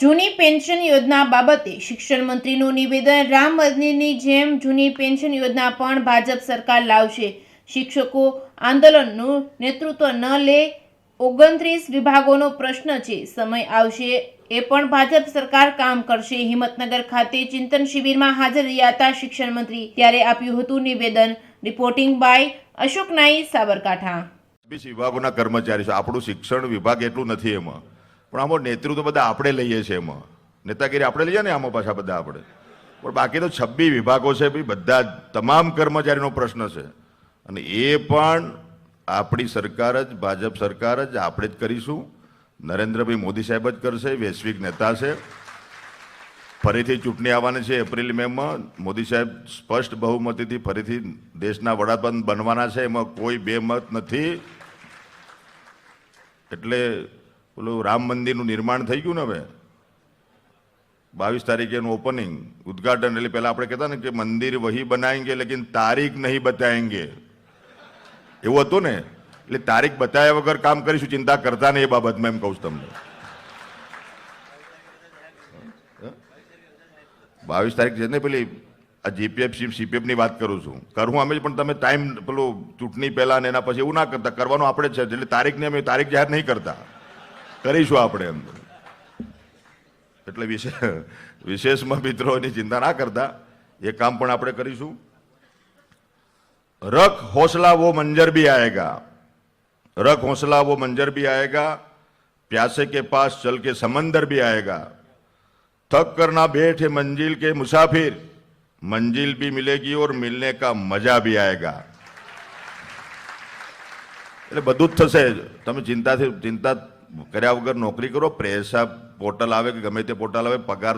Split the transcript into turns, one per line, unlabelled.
જૂની પેન્શન યોજના બાબતે શિક્ષણ મંત્રીનું નિવેદન। રામ મંદિરની જેમ જૂની પેન્શન યોજના પણ ભાજપ સરકાર લાવશે। શિક્ષકો આંદોલનનું નેતૃત્વ ન લે। 29 વિભાગોનો પ્રશ્ન છે, સમય આવશે એ પણ ભાજપ સરકાર કામ કરશે। હિંમતનગર ખાતે ચિંતન શિબિરમાં હાજર રહ્યા હતા શિક્ષણ મંત્રી, ત્યારે આપ્યું હતું નિવેદન। રિપોર્ટિંગ બાય અશોક નાઈ, સાબરકાંઠા।
20 વિભાગોના કર્મચારી છે। આપણું શિક્ષણ વિભાગ એટલું નથી એમાં, પણ આમાં નેતૃત્વ બધા આપણે લઈએ છીએ। એમાં નેતાગીરી આપણે લઈએ ને, આમાં પાછા બધા આપણે, પણ બાકી તો 26 વિભાગો છે ભાઈ, બધા તમામ કર્મચારીનો પ્રશ્ન છે। અને એ પણ આપણી સરકાર જ, ભાજપ સરકાર જ, આપણે જ કરીશું। નરેન્દ્રભાઈ મોદી સાહેબ જ કરશે, વૈશ્વિક નેતા છે। ફરીથી ચૂંટણી આવવાની છે એપ્રિલ મેમાં। મોદી સાહેબ સ્પષ્ટ બહુમતીથી ફરીથી દેશના વડાપ્રધાન બનવાના છે, એમાં કોઈ બે મત નથી। એટલે પેલું રામ મંદિરનું નિર્માણ થઈ ગયું ને, હવે 22 તારીખે એનું ઓપનિંગ, ઉદ્ઘાટન, એટલે પહેલા આપણે કહેતા ને કે મંદિર વહી બનાએંગે લેકિન તારીખ નહીં બતાએંગે, એવું હતું ને। એટલે તારીખ બતાવ્યા વગર કામ કરીશું, ચિંતા કરતા નહીં એ બાબતમાં, એમ કહું છું તમને। 22 તારીખ છે ને, પેલી આ જીપીએફ સીપીએફની વાત કરું છું, કરું અમે, પણ તમે ટાઈમ પેલું ચૂંટણી પહેલા ને એના પછી એવું ના કરતા, કરવાનું આપણે જ છે। એટલે તારીખને અમે તારીખ જાહેર નહીં કરતા, કરીશું આપણે એમ। એટલે વિશેષમાં મિત્રોની ચિંતા ના કરતા, એ કામ પણ આપણે કરીશું। रख हौसला वो मंजर भी आएगा, रख हौसला वो मंजर भी आएगा, प्यासे के पास चल के समंदर भी आएगा, थक कर ना बैठे मंजिल के मुसाफिर, मंजिल भी मिलेगी और मिलने का मजा भी आएगा। એટલે બધું જ થશે, તમે ચિંતા કર્યા વગર નોકરી કરો। પ્રેસા પોર્ટલ આવે કે ગમે તે પોર્ટલ આવે, પગાર